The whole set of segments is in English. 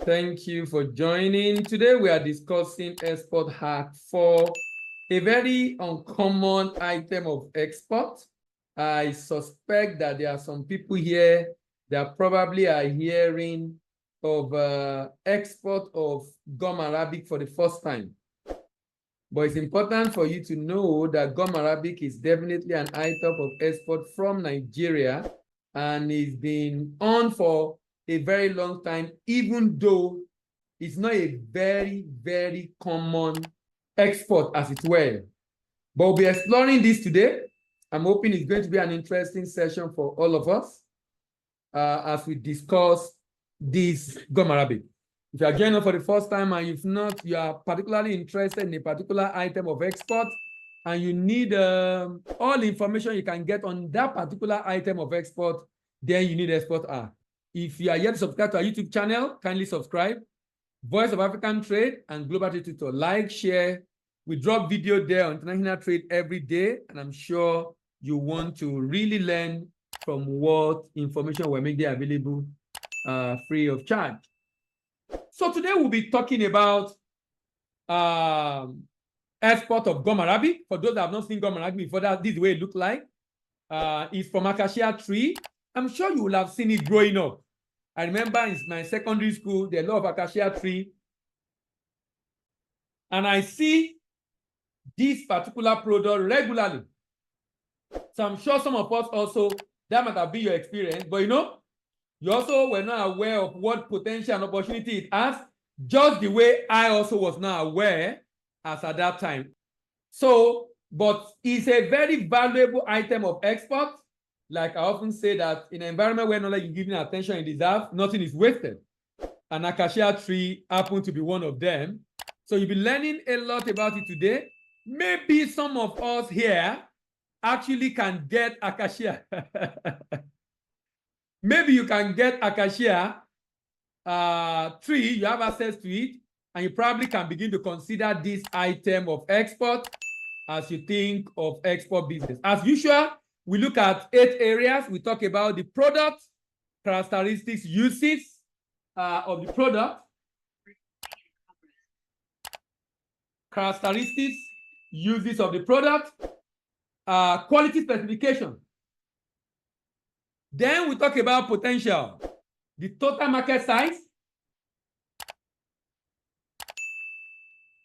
Thank you for joining. Today we are discussing export hack for a very uncommon item of export. I suspect that there are some people here that probably are hearing of export of gum arabic for the first time. But it's important for you to know that gum arabic is definitely an item of export from Nigeria and it's been on for a very long time, even though it's not a very, very common export as it were. But we'll be exploring this today. I'm hoping it's going to be an interesting session for all of us as we discuss this gum arabic. If you are joining us for the first time and you are particularly interested in a particular item of export and you need all the information you can get on that particular item of export, then you need Export Hack. If you are yet to subscribe to our YouTube channel, kindly subscribe. Voice of African Trade and Global Trade Tutor. Like, share. We drop video there on international trade every day, and I'm sure you want to really learn from what information we're making available free of charge. So today we'll be talking about export of gum arabic. For those that have not seen gum arabic before, this is the way it looks like. It's from acacia tree. I'm sure you will have seen it growing up. I remember in my secondary school, there are a lot of acacia tree. And I see this particular product regularly. So I'm sure some of us also, that might have been your experience, but you also were not aware of what potential and opportunity it has, just the way I also was not aware as at that time. So, but it's a very valuable item of export. Like I often say that in an environment where knowledge is given attention it deserves, nothing is wasted. An acacia tree happened to be one of them. So you'll be learning a lot about it today. Maybe some of us here actually can get acacia. Maybe you can get acacia tree, you have access to it, and you probably can begin to consider this item of export as you think of export business. As usual, we look at 8 areas. We talk about the product, characteristics, uses of the product, characteristics, uses of the product, quality specification. Then we talk about potential, the total market size,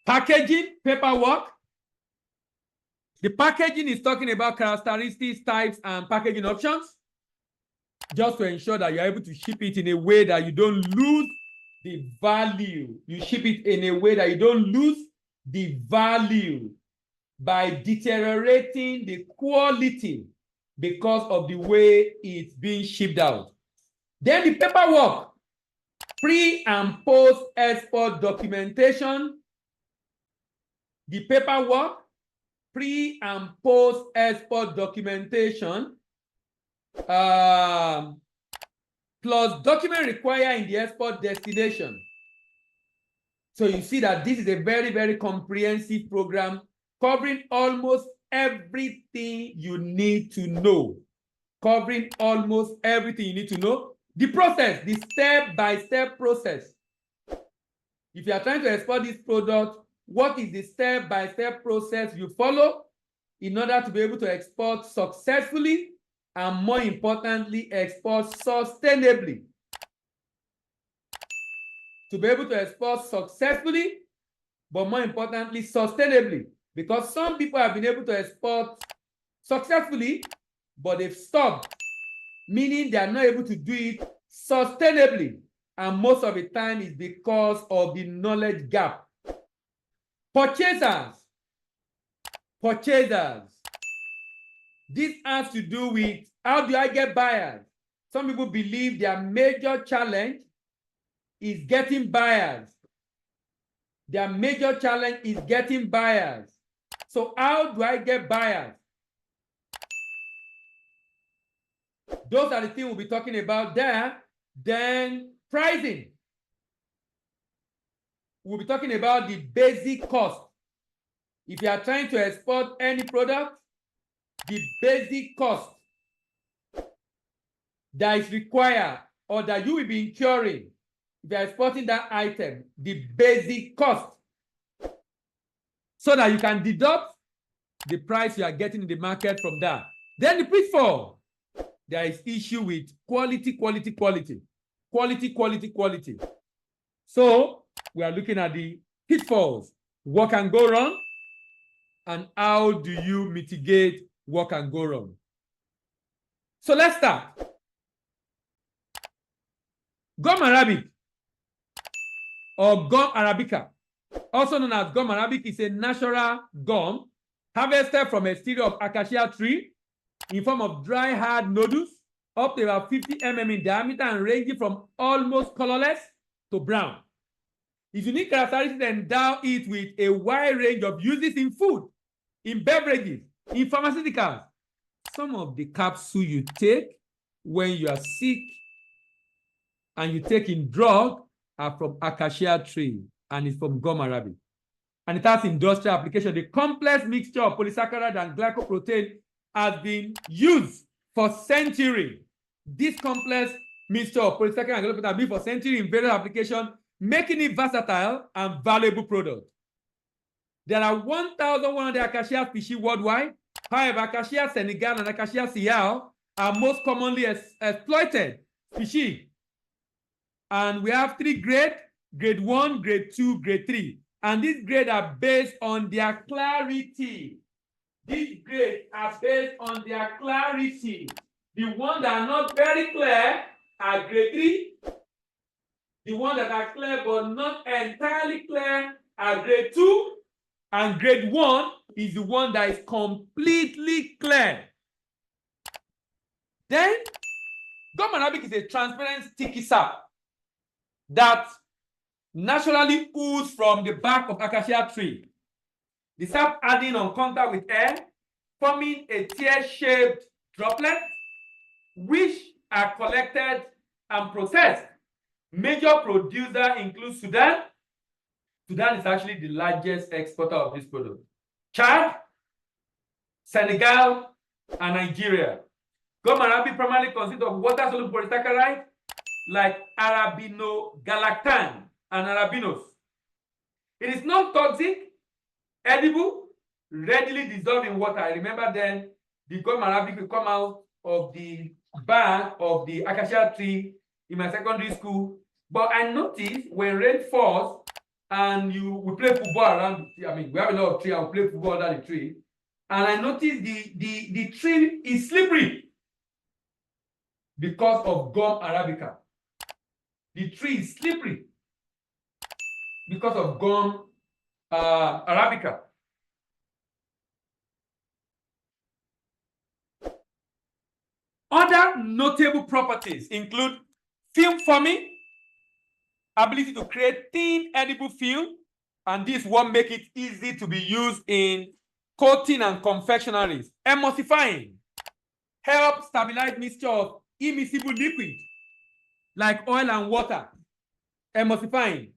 packaging, paperwork. The packaging is talking about characteristics, types, and packaging options, just to ensure that you're able to ship it in a way that you don't lose the value. You ship it in a way that you don't lose the value by deteriorating the quality because of the way it's being shipped out. Then the paperwork, pre and post export documentation. The paperwork, pre and post export documentation, plus document required in the export destination. So you see that this is a very, very comprehensive program covering almost everything you need to know. Covering almost everything you need to know. The process, the step-by-step process. If you are trying to export this product, what is the step-by-step process you follow in order to be able to export successfully and, more importantly, export sustainably? To be able to export successfully, but more importantly, sustainably. Because some people have been able to export successfully, but they've stopped, meaning they are not able to do it sustainably. And most of the time is because of the knowledge gap. Purchasers. This has to do with how do I get buyers? Some people believe their major challenge is getting buyers. Their major challenge is getting buyers. So how do I get buyers? Those are the things we'll be talking about there. Then pricing. We'll be talking about the basic cost. If you are trying to export any product, the basic cost that is required or that you will be incurring if you are exporting that item, the basic cost, so that you can deduct the price you are getting in the market from that. Then the pitfall, there is issue with quality. So we are looking at the pitfalls, what can go wrong, and how do you mitigate what can go wrong. So let's start. Gum Arabic or gum arabica, also known as gum arabic, is a natural gum harvested from a stereo of acacia tree in form of dry hard nodules up to about 50 mm in diameter and ranging from almost colorless to brown. Its unique characteristics endow it with a wide range of uses in food, in beverages, in pharmaceuticals. Some of the capsules you take when you are sick and you take in drug are from acacia tree, and it's from gum arabic. And it has industrial application. The complex mixture of polysaccharide and glycoprotein has been used for centuries. This complex mixture of polysaccharide and glycoprotein has been for centuries in various applications, making it versatile and valuable product. There are 1,100 acacia species worldwide. However, acacia senegal and acacia sial are most commonly exploited species. And we have 3 grades: grade 1, grade 2, grade 3. And these grades are based on their clarity. These grades are based on their clarity. The ones that are not very clear are grade 3. The ones that are clear but not entirely clear are grade 2. And grade 1 is the one that is completely clear. Then, gum arabic is a transparent sticky sap that naturally oozes from the bark of acacia tree. The sap adding on contact with air, forming a tear-shaped droplet, which are collected and processed. Major producer include Sudan. Sudan is actually the largest exporter of this product. Chad, Senegal, and Nigeria. Gum arabic primarily consists of water-soluble polysaccharide like arabinogalactan and arabinose. It is non-toxic, edible, readily dissolved in water. I remember then the gum arabic will come out of the bark of the acacia tree in my secondary school. But I noticed when rain falls and we play football around, I mean, we have a lot of trees and we play football under the tree. And I noticed the tree is slippery because of gum arabica. The tree is slippery because of gum arabica. Other notable properties include film forming, ability to create thin edible film, and this won't make it easy to be used in coating and confectionaries. Emulsifying, help stabilize mixture of immiscible liquid like oil and water. Emulsifying,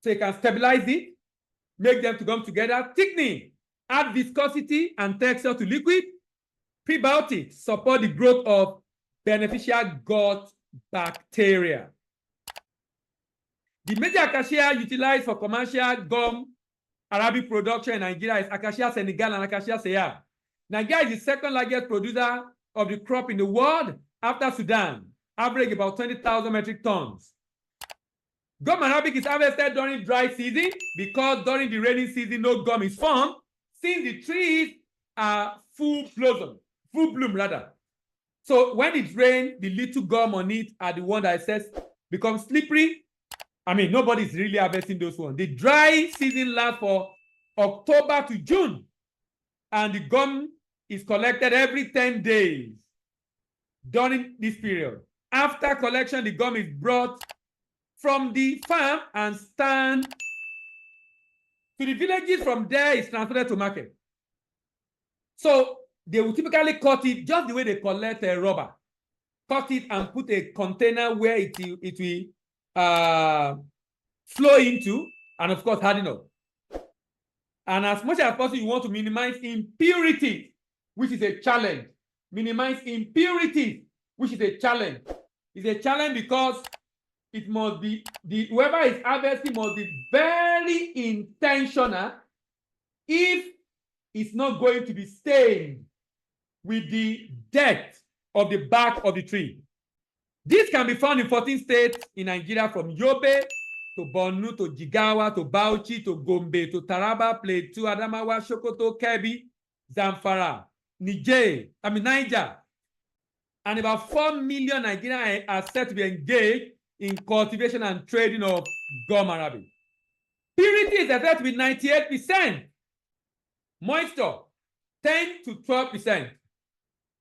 so you can stabilize it, make them to come together. Thickening, add viscosity and texture to liquid. Prebiotics, support the growth of beneficial gut bacteria. The major acacia utilized for commercial gum arabic production in Nigeria is acacia senegal and acacia sial. Nigeria is the second largest producer of the crop in the world after Sudan, average about 20,000 metric tons. Gum arabic is harvested during dry season because during the rainy season, no gum is formed, since the trees are full bloom rather. So when it rains, the little gum on it are the one that says becomes slippery. I mean, nobody's really harvesting those ones. The dry season lasts for October to June, and the gum is collected every 10 days during this period. After collection, the gum is brought from the farm and stand to the villages. From there, it's transported to market. So they will typically cut it just the way they collect a rubber. Cut it and put a container where it will flow into, and of course harden up. And as much as possible, you want to minimize impurity, which is a challenge. Minimize impurity, which is a challenge. It's a challenge because it must be, whoever is harvesting must be very intentional if it's not going to be stained with the dirt of the bark of the tree. This can be found in 14 states in Nigeria, from Yobe to Borno to Jigawa to Bauchi to Gombe to Taraba, Plateau, Adamawa, Sokoto, Kebbi, Zamfara, Niger, and about 4 million Nigerians are said to be engaged in cultivation and trading of gum arabic. Purity is said to be 98%. Moisture, 10 to 12%.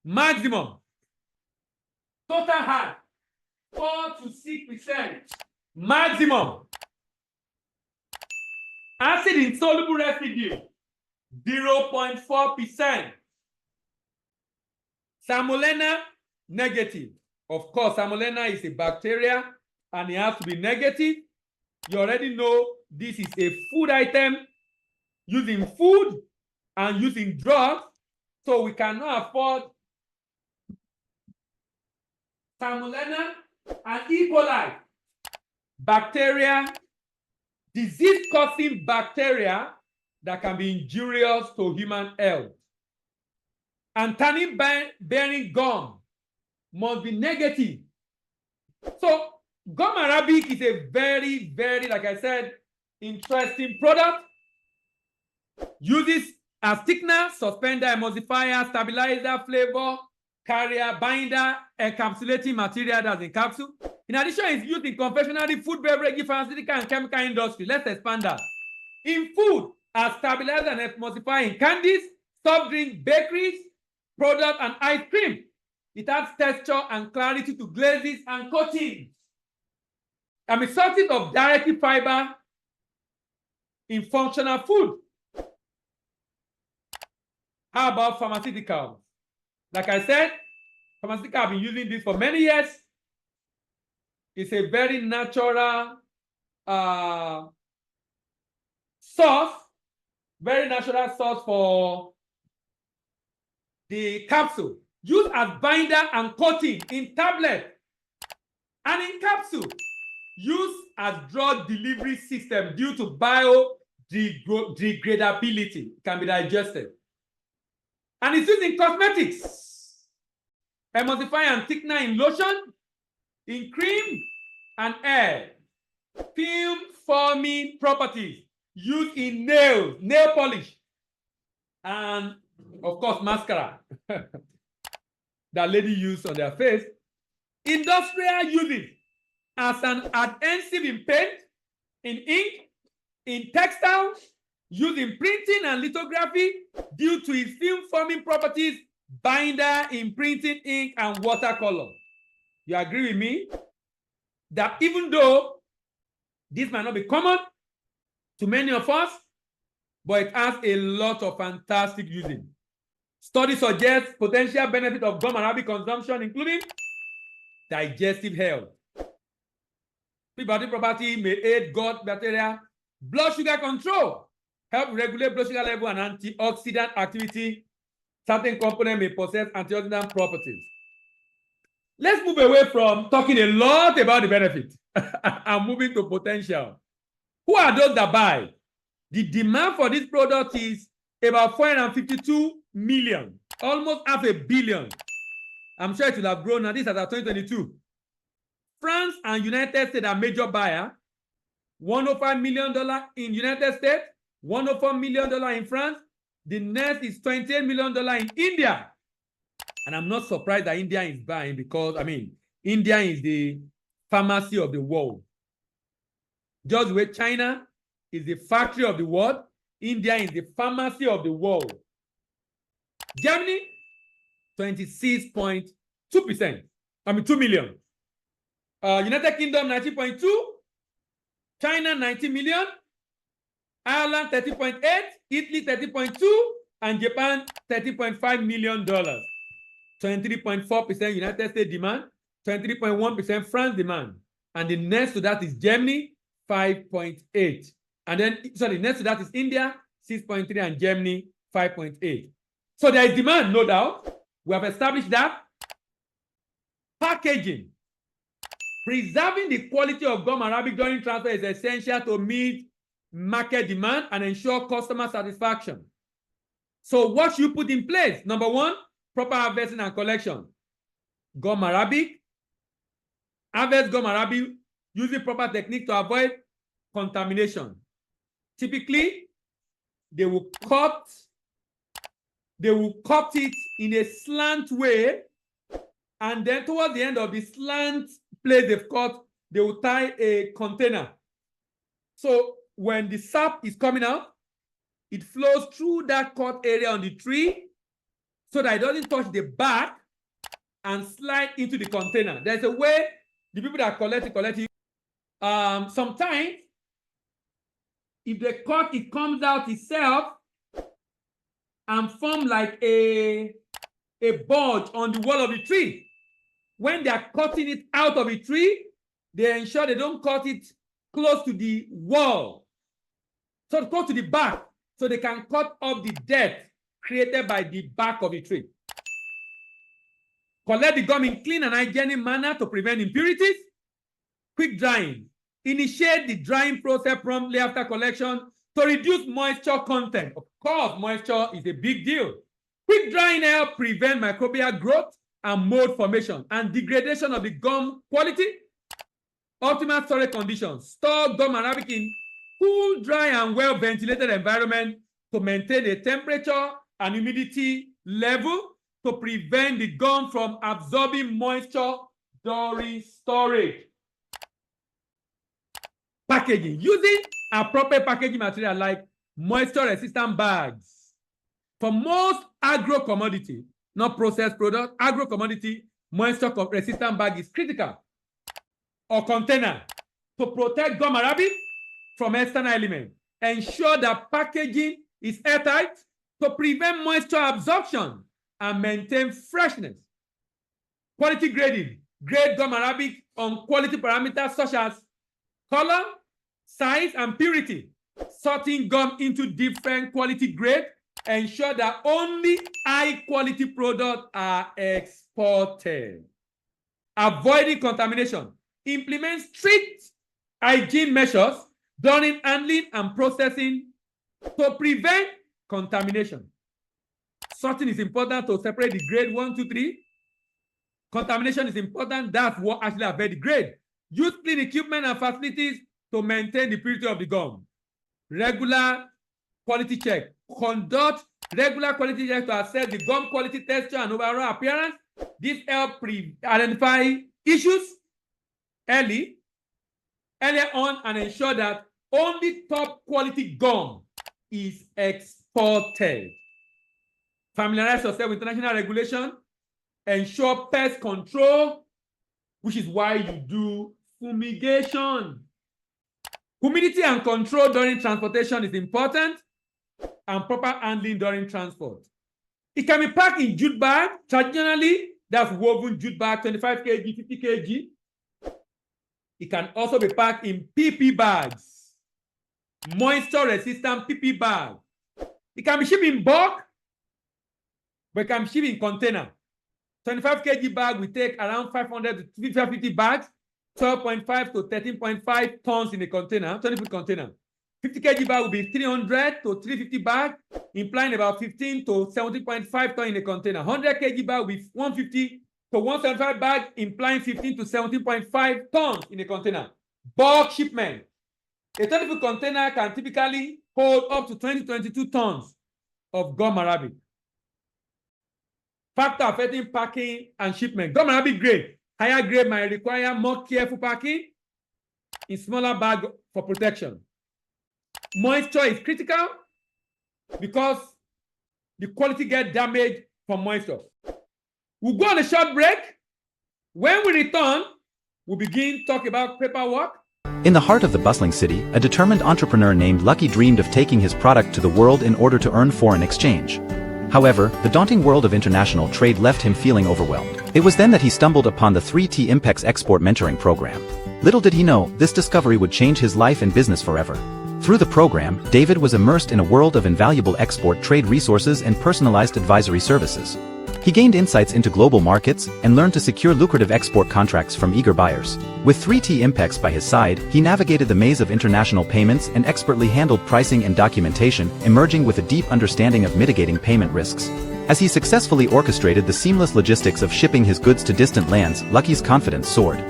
Maximum. Total hard, 4 to 6%. Maximum. Acid insoluble residue, 0.4%. Salmonella, negative. Of course, Salmonella is a bacteria and it has to be negative. You already know this is a food item using food and using drugs, so we cannot afford Salmonella and E. coli, bacteria, disease-causing bacteria that can be injurious to human health. And tannin-bearing gum must be negative. So gum arabic is a very, very, like I said, interesting product. Uses as thickener, suspender, emulsifier, stabilizer, flavor, carrier, binder, encapsulating material that's in capsule. In addition, it's used in confectionery, food, beverage, pharmaceutical, and chemical industry. Let's expand that. In food, as stabilizer and emulsifier in candies, soft drink, bakeries, product, and ice cream. It adds texture and clarity to glazes and coatings. And a sources of dietary fiber in functional food. How about pharmaceuticals? Like I said, pharmaceuticals have been using this for many years. It's a very natural source, for the capsule, used as binder and coating in tablet and in capsule, used as drug delivery system due to biodegradability, can be digested. And it's used in cosmetics, emulsify and thickener in lotion, in cream and hair, film forming properties, used in nails, nail polish, and of course mascara that lady use on their face. Industrial uses as an adhesive in paint, in ink, in textiles, used in printing and lithography due to its film forming properties, binder in printing ink and watercolor. You agree with me that even though this might not be common to many of us, but it has a lot of fantastic using. Studies suggest potential benefit of gum arabic consumption, including digestive health. Prebiotic property may aid gut bacteria, blood sugar control, help regulate blood sugar level and antioxidant activity. Certain components may possess antioxidant properties. Let's move away from talking a lot about the benefit and moving to potential. Who are those that buy? The demand for this product is about 452 million, almost 500 million. I'm sure it will have grown now. This is at 2022. France and United States are major buyer. $105 million in United States, $104 million in France. The next is $28 million in India. And I'm not surprised that India is buying because, India is the pharmacy of the world. Just the way China is the factory of the world, India is the pharmacy of the world. Germany, 26.2%. 2 million. United Kingdom, 19.2. China, 90 million. Ireland, 30.8. Italy, 30.2. And Japan, $30.5 million. 23.4% United States demand. 23.1% France demand. And the next to that is Germany, 5.8. And then, next to that is India, 6.3, and Germany, 5.8. So there is demand, no doubt. We have established that. Packaging. Preserving the quality of gum Arabic during transfer is essential to meet market demand and ensure customer satisfaction. So what should you put in place? Number one, proper harvesting and collection. Gum Arabic. Harvest gum Arabic using proper technique to avoid contamination. Typically, they will cut it in a slant way, and then towards the end of the slant place they've cut, they will tie a container. So when the sap is coming out, it flows through that cut area on the tree so that it doesn't touch the bark and slide into the container. There's a way the people that collect it. Sometimes, if they cut, it comes out itself and form like a bulge on the wall of the tree. When they are cutting it out of the tree, they ensure they don't cut it close to the wall. So close to the bark, so they can cut off the dirt created by the bark of the tree. Collect the gum in clean and hygienic manner to prevent impurities. Quick drying. Initiate the drying process promptly after collection to reduce moisture content. Of course, moisture is a big deal. Quick drying helps prevent microbial growth and mold formation and degradation of the gum quality. Optimal storage conditions. Store gum Arabic in cool, dry, and well-ventilated environment to maintain a temperature and humidity level to prevent the gum from absorbing moisture during storage. Packaging. Using appropriate packaging material like moisture-resistant bags. For most agro-commodity, not processed product, agro-commodity, moisture-resistant bag is critical. Or container to protect gum Arabic from external elements. Ensure that packaging is airtight to prevent moisture absorption and maintain freshness. Quality grading. Grade gum Arabic on quality parameters such as color, size, and purity. Sorting gum into different quality grades. Ensure that only high-quality products are exported. Avoiding contamination. Implement strict hygiene measures during handling and processing to prevent contamination. Sorting is important to separate the grade 1, 2, 3. Contamination is important. That's what actually affects the grade. Use clean equipment and facilities to maintain the purity of the gum. Regular quality check. Conduct regular quality check to assess the gum quality, texture, and overall appearance. This helps identify issues earlier on and ensure that only top quality gum is exported. Familiarize yourself with international regulation. Ensure pest control, which is why you do fumigation. Humidity and control during transportation is important, and proper handling during transport. It can be packed in jute bag. Traditionally, that's woven jute bag, 25 kg, 50 kg. It can also be packed in PP bags, moisture-resistant PP bag. It can be shipped in bulk, but it can be shipped in container. 25 kg bag will take around 500 to 550 bags, 12.5 to 13.5 tons in a container, 20-foot container. 50 kg bag will be 300 to 350 bags, implying about 15 to 17.5 tons in a container. 100 kg bag will be 150 to 175 bags, implying 15 to 17.5 tons in a container. Bulk shipment. A 20-foot container can typically hold up to 20 to 22 tons of gum Arabic. Factor affecting packing and shipment. Gum Arabic grade. Higher grade might require more careful packing in smaller bag for protection. Moisture is critical because the quality gets damaged from moisture. We'll go on a short break. When we return, we'll begin to talk about paperwork. In the heart of the bustling city, a determined entrepreneur named Lucky dreamed of taking his product to the world in order to earn foreign exchange. However, the daunting world of international trade left him feeling overwhelmed. It was then that he stumbled upon the 3T Impex Export Mentoring Program. Little did he know, this discovery would change his life and business forever. Through the program, David was immersed in a world of invaluable export trade resources and personalized advisory services. He gained insights into global markets and learned to secure lucrative export contracts from eager buyers. With 3T Impex by his side, he navigated the maze of international payments and expertly handled pricing and documentation, emerging with a deep understanding of mitigating payment risks. As he successfully orchestrated the seamless logistics of shipping his goods to distant lands, Lucky's confidence soared.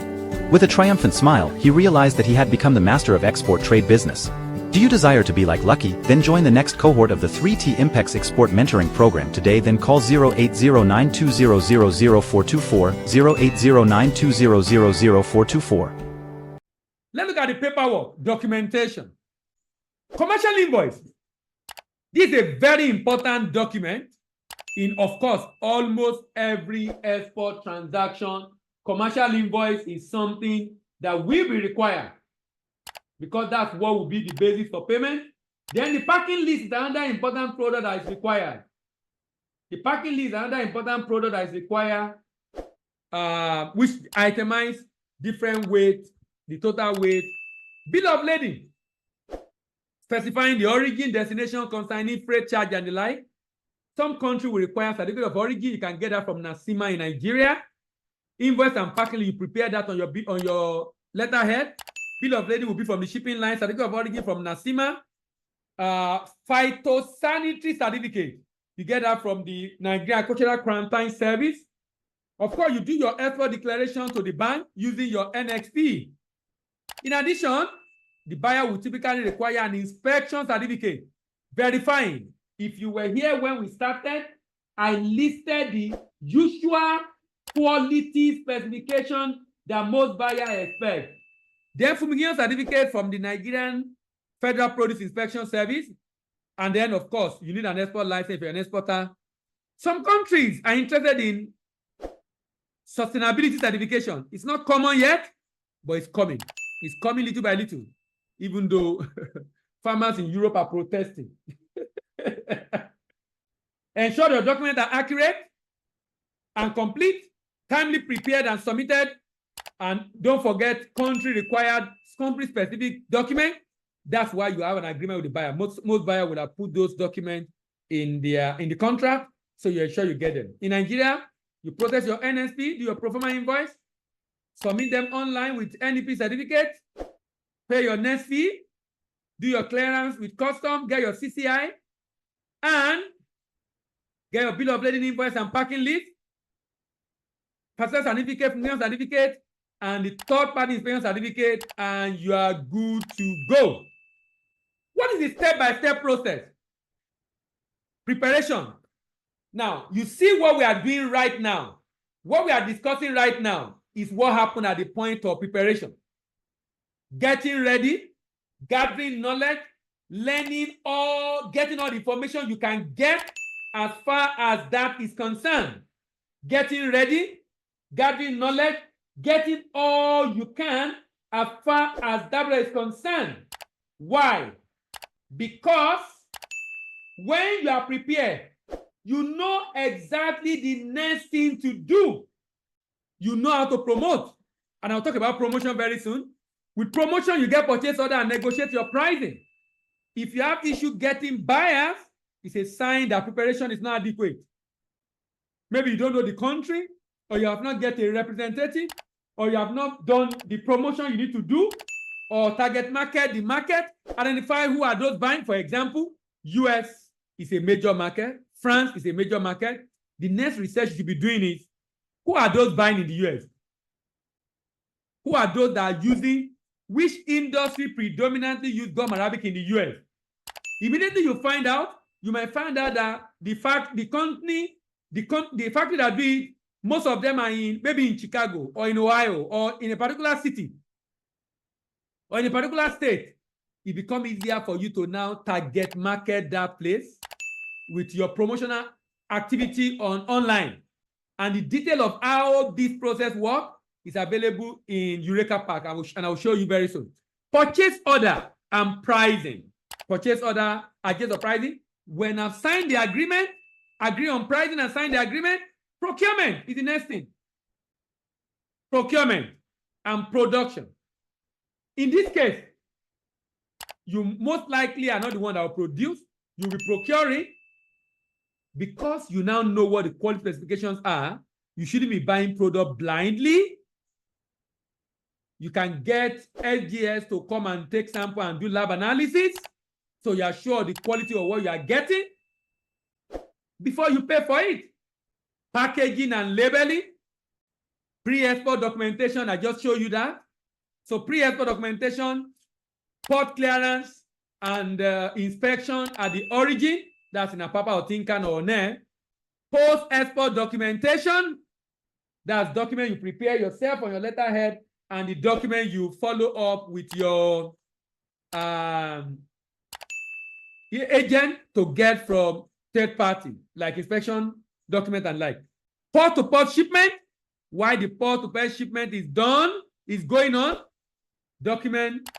With a triumphant smile, he realized that he had become the master of export trade business. Do you desire to be like Lucky? Then join the next cohort of the 3T Impex Export Mentoring Program today. Then call 080920000424, 080920000424. Let's look at the paperwork, documentation. Commercial invoice. This is a very important document in, of course, almost every export transaction. Commercial invoice is something that will be required because that's what will be the basis for payment. Then the packing list is another important product that is required. The packing list is another important product that is required, which itemize different weight, the total weight. Bill of lading, specifying the origin, destination, consignee, freight charge, and the like. Some country will require certificate of origin. You can get that from NACIMA in Nigeria. Invoice and packing, you prepare that on your letterhead. Bill of lading will be from the shipping line. Certificate of origin from NACIMA. Phytosanitary certificate, you get that from the Nigerian Agricultural Quarantine Service. Of course, you do your export declaration to the bank using your NXP. In addition, the buyer will typically require an inspection certificate verifying. If you were here when we started, I listed the usual quality specification that most buyers expect. Then fumigation certificate from the Nigerian Federal Produce Inspection Service. And then, of course, you need an export license if you're an exporter. Some countries are interested in sustainability certification. It's not common yet, but it's coming. It's coming little by little, even though farmers in Europe are protesting. Ensure your documents are accurate and complete, timely prepared and submitted. And don't forget country-required, country-specific document. That's why you have an agreement with the buyer. Most buyers will have put those documents in the contract, so you ensure you get them. In Nigeria, you process your NSP, do your pro forma invoice, submit them online with NEP certificate, pay your next fee, do your clearance with custom, get your CCI, and get your bill of lading invoice and packing list, process certificate, function certificate, and the third-party inspection certificate, and you are good to go. What is the step-by-step process? Preparation. Now, you see what we are doing right now. What we are discussing right now is what happened at the point of preparation. Getting ready, gathering knowledge, learning getting all the information you can get as far as that is concerned. Getting ready, gathering knowledge, getting all you can as far as that is concerned. Why? Because when you are prepared, you know exactly the next thing to do. You know how to promote. And I'll talk about promotion very soon. With promotion, you get purchase order and negotiate your pricing. If you have issue getting buyers, it's a sign that preparation is not adequate. Maybe you don't know the country, or you have not get a representative, or you have not done the promotion you need to do, or target market, the market, identify who are those buying. For example, US is a major market, France is a major market. The next research you should be doing is, who are those buying in the US? Who are those that are using, which industry predominantly use gum arabic in the US? Immediately you find out, you might find out that the factory that do it, most of them are maybe in Chicago or in Ohio or in a particular city or in a particular state. It becomes easier for you to now target market that place with your promotional activity online. And the detail of how this process works is available in Eureka Park, and I will show you very soon. Purchase order and pricing. Purchase order, adjust the pricing. When I've signed the agreement, agree on pricing and sign the agreement, procurement is the next thing. Procurement and production. In this case, you most likely are not the one that will produce. You'll be procuring. Because you now know what the quality specifications are, you shouldn't be buying product blindly. You can get SGS to come and take sample and do lab analysis, so you are sure the quality of what you are getting before you pay for it. Packaging and labeling, pre-export documentation, I just showed you that. So pre-export documentation, port clearance, and inspection at the origin, that's in Apapa or Tinkan or Ne. Post-export documentation, that's document you prepare yourself on your letterhead, and the document you follow up with your agent to get from third party, like inspection document and like. Port-to-port shipment, while the port-to-port shipment is going on, document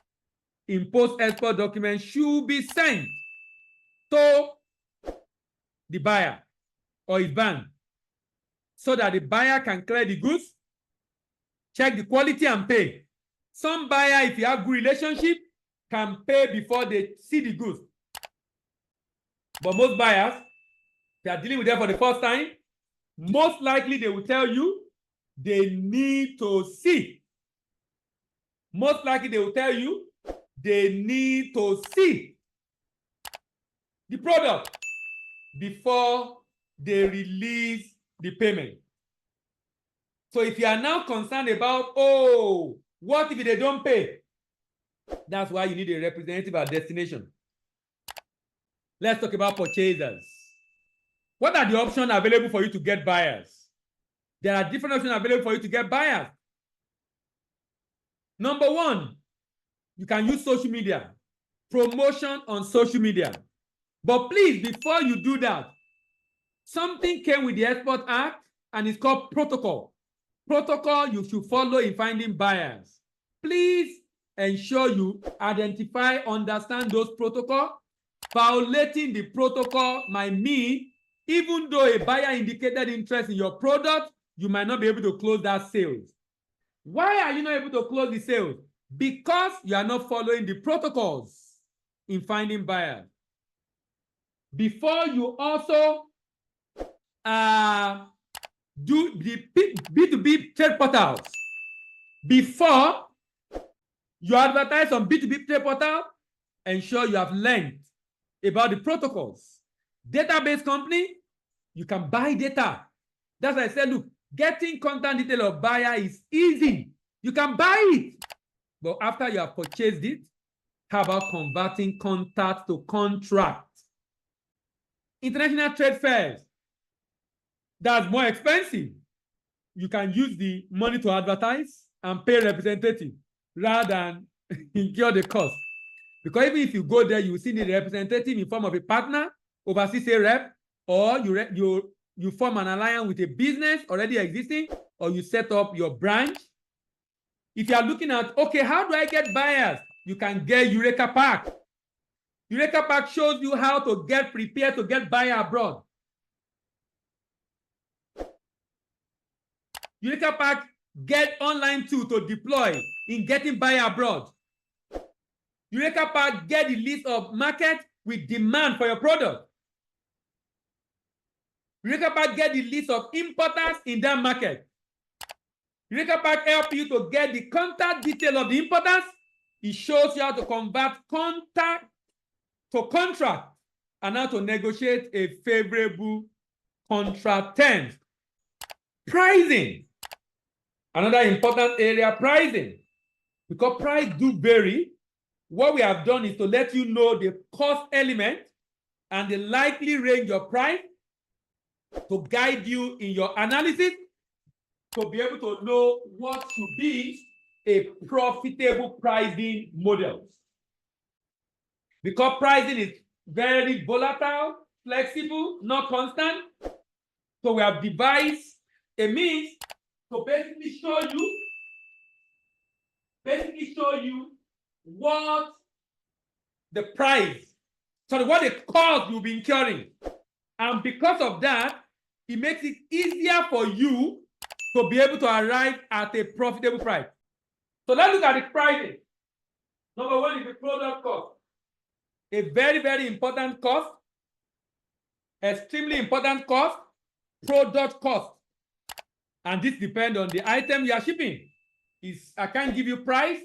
in post-export document should be sent to the buyer or his bank so that the buyer can clear the goods, check the quality, and pay. Some buyer, if you have good relationship, can pay before they see the goods. But most buyers, they are dealing with them for the first time, most likely they will tell you they need to see. Most likely they will tell you they need to see the product before they release the payment. So if you are now concerned about, oh, what if they don't pay? That's why you need a representative at destination. Let's talk about purchasers. What are the options available for you to get buyers? There are different options available for you to get buyers. Number one, you can use social media, promotion on social media. But please, before you do that, something came with the Export Act, and it's called protocol. Protocol you should follow in finding buyers. Please ensure you identify, understand those protocols. Violating the protocol might mean, even though a buyer indicated interest in your product, you might not be able to close that sales. Why are you not able to close the sales? Because you are not following the protocols in finding buyers. Before you also do the B2B trade portals, before you advertise on B2B trade portal, ensure you have learned about the protocols. Database company, you can buy data. That's why I said, look, getting contact detail of buyer is easy. You can buy it. But after you have purchased it, how about converting contact to contract? International trade fairs, that's more expensive. You can use the money to advertise and pay representative rather than incur the cost. Because even if you go there, you will see the representative in form of a partner, overseas a rep, or you form an alliance with a business already existing, or you set up your branch. If you are looking at, okay, how do I get buyers? You can get Eureka Pack. Eureka Pack shows you how to get prepared to get buyer abroad. Eureka Pack get online tool to deploy in getting buyer abroad. Eureka Pack get the list of market with demand for your product. Eureka Pack get the list of importers in that market. Eureka Pack help you to get the contact detail of the importers. It shows you how to convert contact to contract and how to negotiate a favorable contract terms. Pricing. Another important area, pricing. Because price do vary, what we have done is to let you know the cost element and the likely range of price to guide you in your analysis to be able to know what should be a profitable pricing model. Because pricing is very volatile, flexible, not constant. So we have devised a means to basically show you what the price, what the cost you'll be incurring. And because of that, it makes it easier for you to be able to arrive at a profitable price. So let's look at the pricing. Number one is the product cost. A very, very important cost. extremely important cost, product cost. And this depends on the item you are shipping. I can't give you price.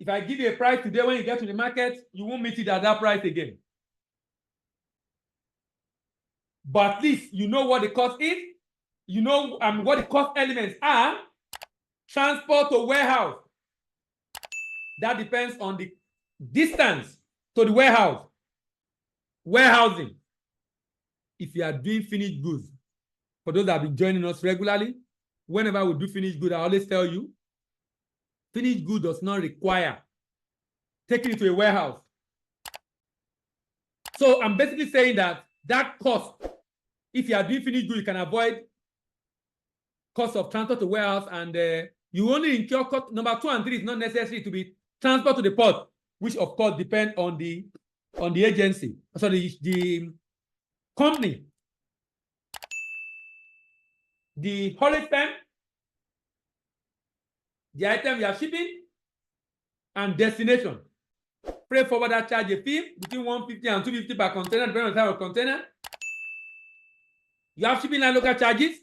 If I give you a price today, when you get to the market, you won't meet it at that price again. But at least you know what the cost is. You know what the cost elements are. Transport to warehouse. That depends on the distance to the warehouse. Warehousing. If you are doing finished goods, for those that have been joining us regularly, whenever we do finished goods, I always tell you, finished good does not require taking it to a warehouse. So I'm basically saying that cost, if you are doing finished good, you can avoid cost of transport to warehouse, and you only incur cost. Number 2 and 3 is not necessary to be transport to the port, which of course depend on the agency, sorry, the company, the haulage time, the item you are shipping, and destination. Freight forwarder charge a fee between 150 and 250 per container, depending on the type of container. You have shipping and local charges,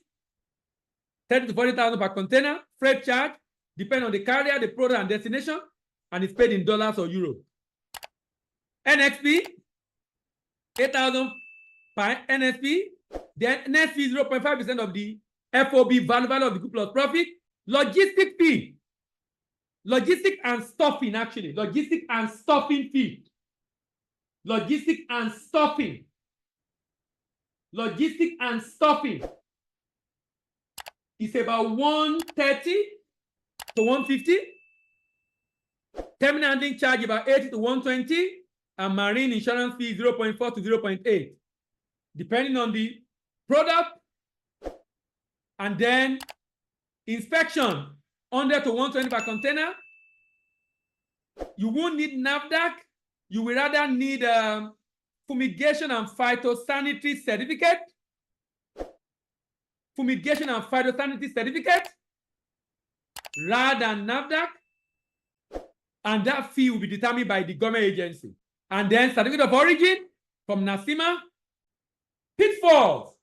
30 to 40,000 per container. Freight charge depending on the carrier, the product, and destination, and it's paid in dollars or euros. NXP, 8,000 per NSP. Then NSP is 0.5% of the FOB value of the good plus profit. Logistic fee. Logistic and stuffing, actually. Logistic and stuffing fee. Logistic and stuffing. Logistic and stuffing. It's about 130 to 150. Terminal handling charge about 80 to 120. And marine insurance fee 0.4 to 0.8. Depending on the product. And then inspection 100 to 120 per container. You won't need NAFDAC. You will rather need fumigation and phytosanitary certificate. Fumigation and phytosanitary certificate rather than NAFDAC. And that fee will be determined by the government agency. And then certificate of origin from NACIMA. Pitfalls.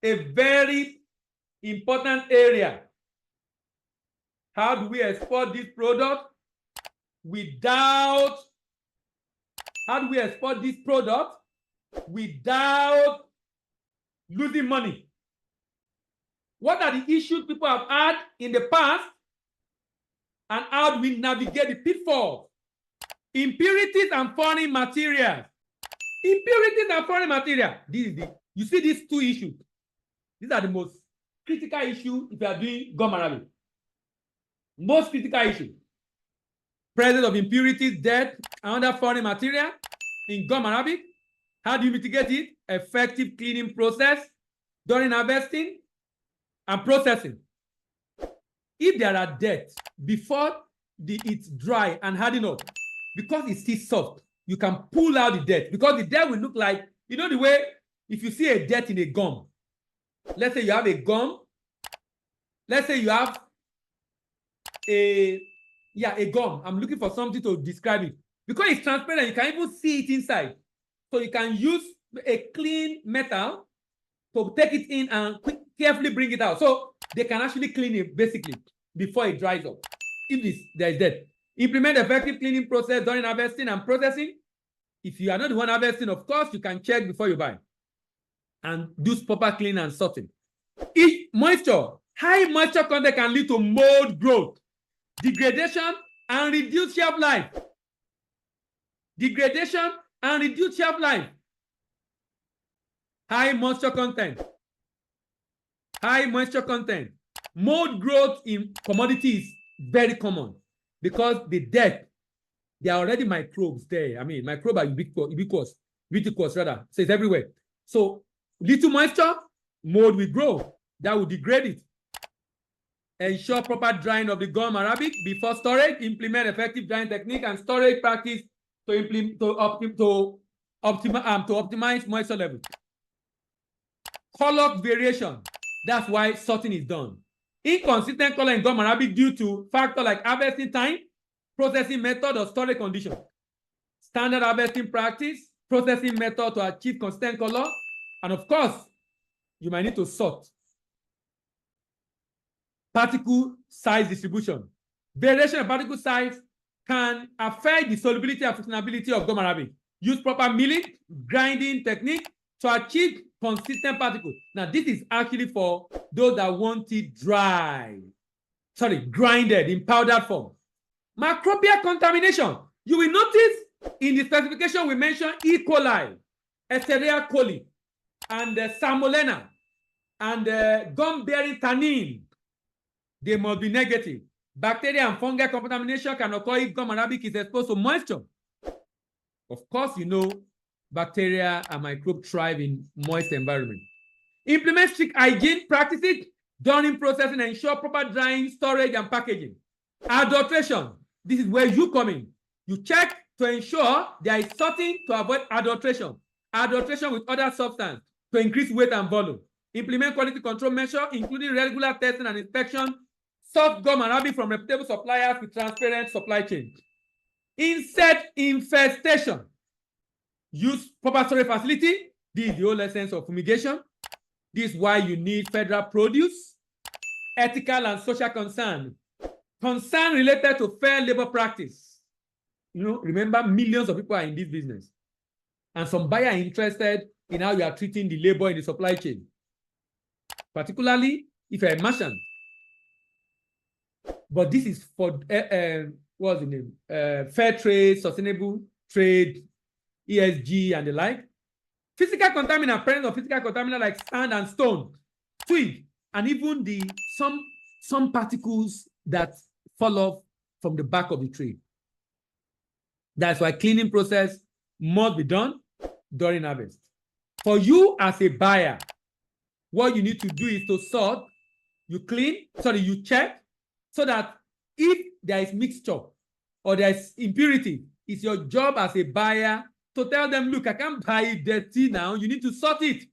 A very important area. How do we export this product without losing money? What are the issues people have had in the past, and how do we navigate the pitfalls? Impurities and foreign materials. Impurities and foreign material. You see these 2 issues. These are the most critical issues if you are doing gum Arabic. Most critical issue. Presence of impurities, dirt, and other foreign material in gum Arabic. How do you mitigate it? Effective cleaning process during harvesting and processing. If there are dirt before it's dry and harden up, because it's still soft, you can pull out the dirt, because the dirt will look like, you know, the way if you see a dirt in a gum. Let's say you have a gum. Let's say you have a gum. I'm looking for something to describe it. Because it's transparent, you can even see it inside. So you can use a clean metal to take it in and carefully bring it out. So they can actually clean it basically before it dries up. If there is dirt. Implement effective cleaning process during harvesting and processing. If you are not the one harvesting, of course, you can check before you buy. And do proper cleaning and sorting. High moisture content can lead to mold growth, degradation, and reduced shelf life. Degradation and reduced shelf life. High moisture content. High moisture content. Mold growth in commodities is very common because the dirt, there are already microbes there. I mean, microbes are ubiquitous rather. So it's everywhere. So little moisture, mold will grow. That will degrade it. Ensure proper drying of the gum Arabic before storage. Implement effective drying technique and storage practice to optimize moisture level. Color variation. That's why sorting is done. Inconsistent color in gum Arabic due to factors like harvesting time, processing method, or storage condition. Standard harvesting practice. processing method to achieve consistent color. And of course, you might need to sort. Particle size distribution. Variation of particle size can affect the solubility and functionality of gum arabic. Use proper milling, grinding technique to achieve consistent particles. Now, this is actually for those that want it grinded in powdered form. Microbial contamination. You will notice in the specification we mentioned E. coli, Escherichia coli, and Salmonella, and gum-bearing tannin. They must be negative. Bacteria and fungal contamination can occur if gum arabic is exposed to moisture. Of course, you know, bacteria and microbes thrive in moist environment. Implement strict hygiene practices during processing and ensure proper drying, storage, and packaging. Adulteration. This is where you come in. You check to ensure there is sorting to avoid adulteration. Adulteration with other substances to increase weight and volume. Implement quality control measures, including regular testing and inspection. Soft gum arabic from reputable suppliers with transparent supply chain. Insect infestation. Use proper storage facility. This is the whole essence of fumigation. This is why you need federal produce, ethical and social concern. Concern related to fair labor practice. You know, remember, millions of people are in this business. And some buyers are interested in how you are treating the labor in the supply chain. Particularly if you're a merchant. But this is for, what's the name? Fair trade, sustainable trade, ESG, and the like. Physical contaminant, presence of physical contaminant like sand and stone, twig, and even some particles that fall off from the back of the tree. That's why cleaning process must be done during harvest. For you as a buyer, what you need to do is to sort, you check, so that if there is mixture or there is impurity, it's your job as a buyer to tell them, look, I can't buy it dirty now. You need to sort it.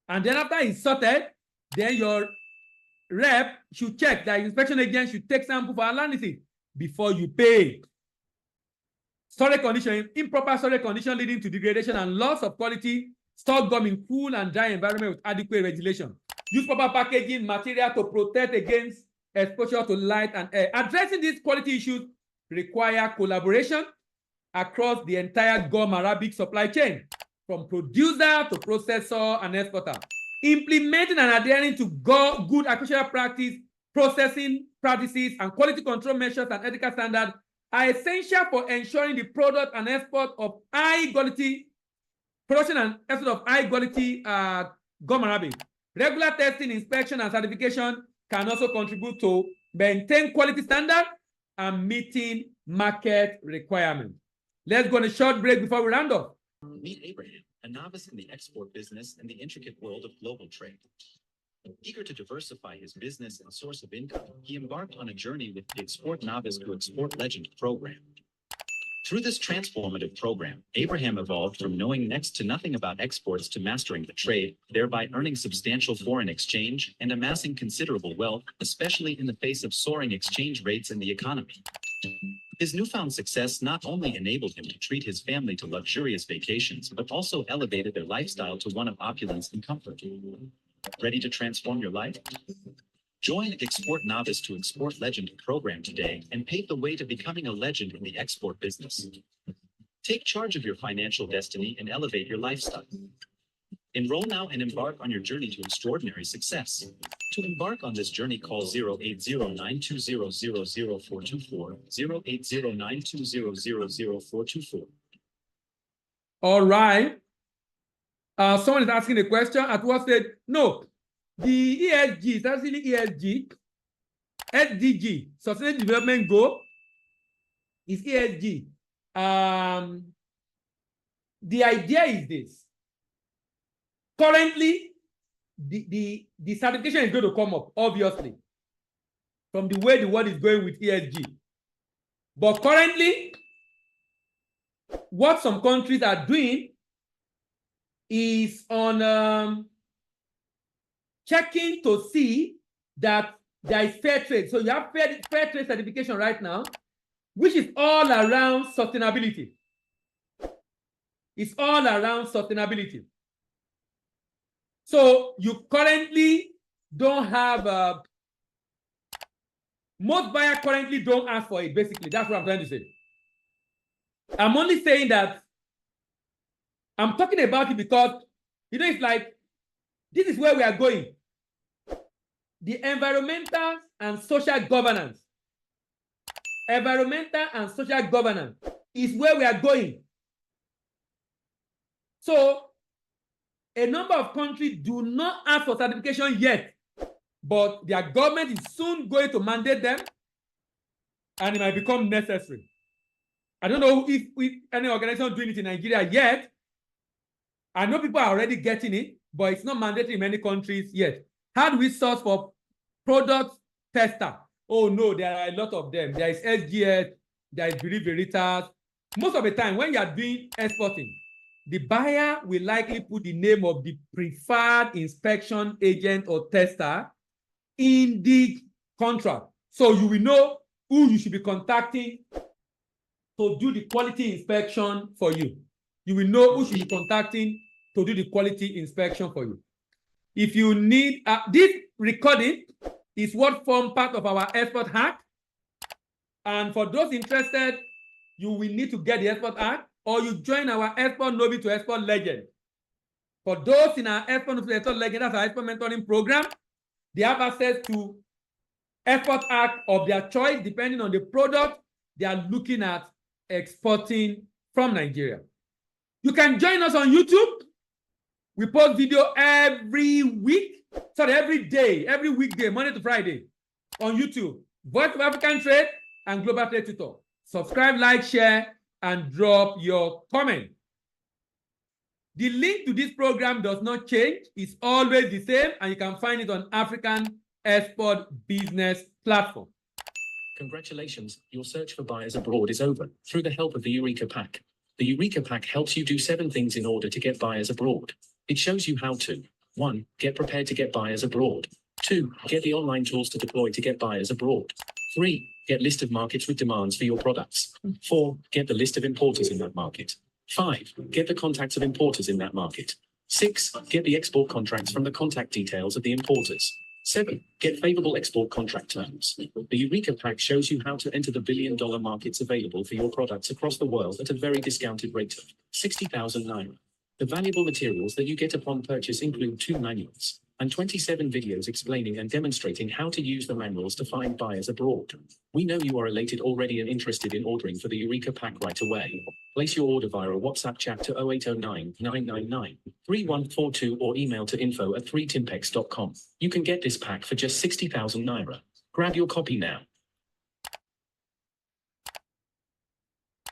And then after it's sorted, then your rep should check that inspection agent should take sample for analysis before you pay. Storage condition, improper storage condition leading to degradation and loss of quality. Stock gum in cool and dry environment with adequate ventilation. Use proper packaging material to protect against exposure to light and air. Addressing these quality issues require collaboration across the entire gum arabic supply chain, from producer to processor and exporter. Implementing and adhering to good agricultural practice, processing practices, and quality control measures and ethical standards are essential for ensuring the product and export of high quality, production and export of high quality gum arabic. Regular testing, inspection, and certification can also contribute to maintain quality standards and meeting market requirements. Let's go on a short break before we round up. Meet Abraham, a novice in the export business and the intricate world of global trade. Eager to diversify his business and source of income, he embarked on a journey with the Export Novice to Export Legend program. Through this transformative program, Abraham evolved from knowing next to nothing about exports to mastering the trade, thereby earning substantial foreign exchange and amassing considerable wealth, especially in the face of soaring exchange rates in the economy. His newfound success not only enabled him to treat his family to luxurious vacations, but also elevated their lifestyle to one of opulence and comfort. Ready to transform your life? Join Export Novice to Export Legend program today and pave the way to becoming a legend in the export business. Take charge of your financial destiny and elevate your lifestyle. Enroll now and embark on your journey to extraordinary success. To embark on this journey, call 080-920-00424, 080-920-00424. All right. Someone is asking a question. At what said, no, the ESG is actually ESG. SDG, Sustainable Development Goal, is ESG. The idea is this. Currently, the certification is going to come up, obviously, from the way the world is going with ESG. But currently, what some countries are doing is on checking to see that there is fair trade. So you have fair trade certification right now, which is all around sustainability. It's all around sustainability. So you currently don't have, most buyers currently don't ask for it, basically. That's what I'm trying to say. I'm only saying that I'm talking about it because, it's like, this is where we are going. The environmental and social governance. Environmental and social governance is where we are going. So, a number of countries do not ask for certification yet, but their government is soon going to mandate them, and it might become necessary. I don't know if any organization is doing it in Nigeria yet. I know people are already getting it, but it's not mandatory in many countries yet. How do we source for product tester? Oh no, there are a lot of them. There is SGS, there is Veritas. Most of the time, when you are doing exporting, the buyer will likely put the name of the preferred inspection agent or tester in the contract. So you will know who you should be contacting to do the quality inspection for you. You will know who should be contacting to do the quality inspection for you. If you need, this recording is what forms part of our export hack. And for those interested, you will need to get the export hack, or you join our export novice to export legend. For those in our export novice to export legend, that's our export mentoring program, they have access to export hack of their choice, depending on the product they are looking at exporting from Nigeria. You can join us on YouTube. We post video every weekday, Monday to Friday on YouTube. Voice of African Trade and Global Trade Tutor. Subscribe, like, share, and drop your comment. The link to this program does not change. It's always the same, and you can find it on African Export Business Platform. Congratulations, your search for buyers abroad is over. Through the help of the Eureka Pack. The Eureka Pack helps you do 7 things in order to get buyers abroad. It shows you how to 1. Get prepared to get buyers abroad. 2. Get the online tools to deploy to get buyers abroad. 3. Get list of markets with demands for your products. 4. Get the list of importers in that market. 5. Get the contacts of importers in that market. 6. Get the export contracts from the contact details of the importers. 7. Get favorable export contract terms. The Eureka Pack shows you how to enter the billion-dollar markets available for your products across the world at a very discounted rate of 60,000 Naira. The valuable materials that you get upon purchase include 2 manuals and 27 videos explaining and demonstrating how to use the manuals to find buyers abroad. We know you are elated already and interested in ordering for the Eureka Pack right away. Place your order via a WhatsApp chat to 0809-999-3142 or email to info@3timpex.com. You can get this pack for just 60,000 Naira. Grab your copy now.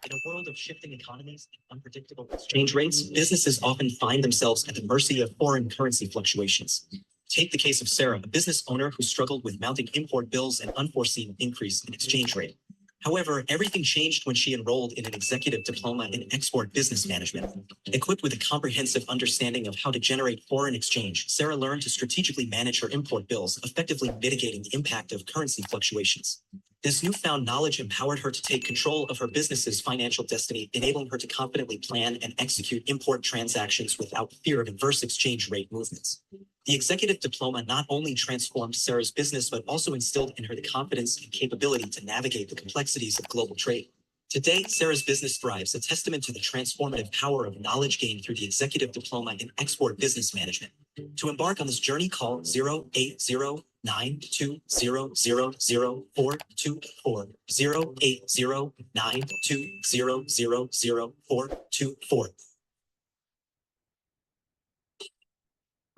In a world of shifting economies and unpredictable exchange rates, businesses often find themselves at the mercy of foreign currency fluctuations. Take the case of Sarah, a business owner who struggled with mounting import bills and unforeseen increase in exchange rate. However, everything changed when she enrolled in an executive diploma in export business management. Equipped with a comprehensive understanding of how to generate foreign exchange, Sarah learned to strategically manage her import bills, effectively mitigating the impact of currency fluctuations. This newfound knowledge empowered her to take control of her business's financial destiny, enabling her to confidently plan and execute import transactions without fear of adverse exchange rate movements. The executive diploma not only transformed Sarah's business, but also instilled in her the confidence and capability to navigate the complexities of global trade. Today, Sarah's business thrives, a testament to the transformative power of knowledge gained through the executive diploma in export business management. To embark on this journey, call 080-920-000424, 080-920-000424.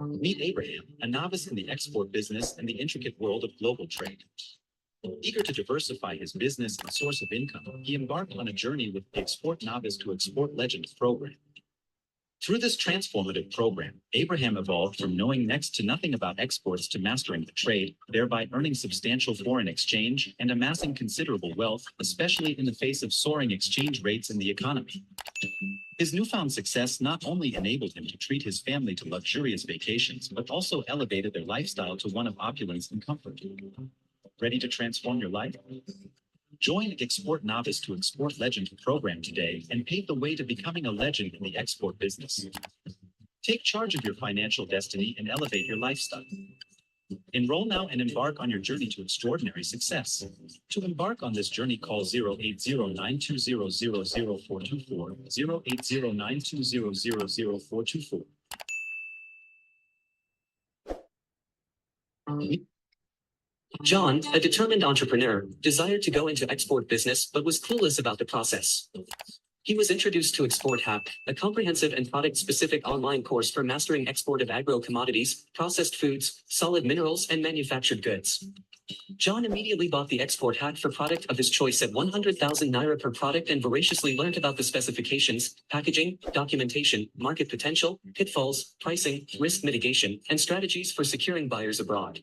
Meet Abraham, a novice in the export business and the intricate world of global trade. Eager to diversify his business and source of income, he embarked on a journey with the Export Novice to Export Legend program. Through this transformative program, Abraham evolved from knowing next to nothing about exports to mastering the trade, thereby earning substantial foreign exchange and amassing considerable wealth, especially in the face of soaring exchange rates in the economy. His newfound success not only enabled him to treat his family to luxurious vacations, but also elevated their lifestyle to one of opulence and comfort. Ready to transform your life? Join Export Novice to Export Legend program today and pave the way to becoming a legend in the export business. Take charge of your financial destiny and elevate your lifestyle. Enroll now and embark on your journey to extraordinary success. To embark on this journey, call 08092000424, 08092000424. John, a determined entrepreneur, desired to go into export business but was clueless about the process. He was introduced to Export Hack, a comprehensive and product-specific online course for mastering export of agro-commodities, processed foods, solid minerals, and manufactured goods. John immediately bought the Export Hack for product of his choice at 100,000 Naira per product and voraciously learned about the specifications, packaging, documentation, market potential, pitfalls, pricing, risk mitigation, and strategies for securing buyers abroad.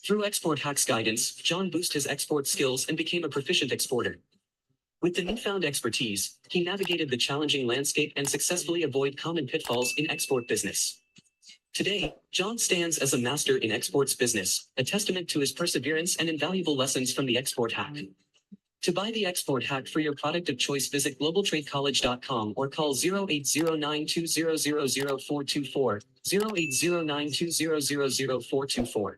Through Export Hack's guidance, John boosted his export skills and became a proficient exporter. With the newfound expertise, he navigated the challenging landscape and successfully avoided common pitfalls in export business. Today, John stands as a master in exports business, a testament to his perseverance and invaluable lessons from the Export Hack. To buy the Export Hack for your product of choice, visit globaltradecollege.com or call 08092000424, 08092000424.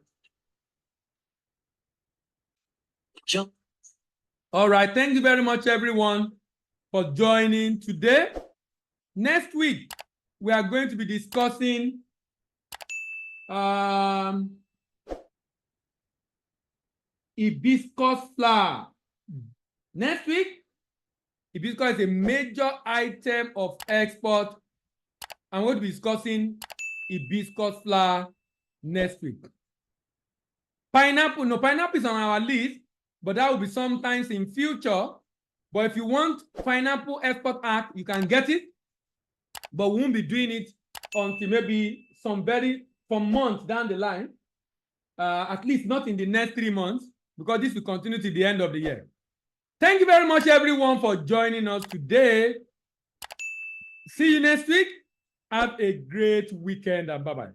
John. All right, thank you very much, everyone, for joining today. Next week, we are going to be discussing hibiscus flower. Next week, hibiscus is a major item of export. I'm going to be discussing hibiscus flower next week. Pineapple is on our list, but that will be sometimes in future. But if you want Pineapple Export Act, you can get it, but we won't be doing it until maybe some months down the line, at least not in the next 3 months, because this will continue to the end of the year. Thank you very much, everyone, for joining us today. See you next week. Have a great weekend and bye-bye.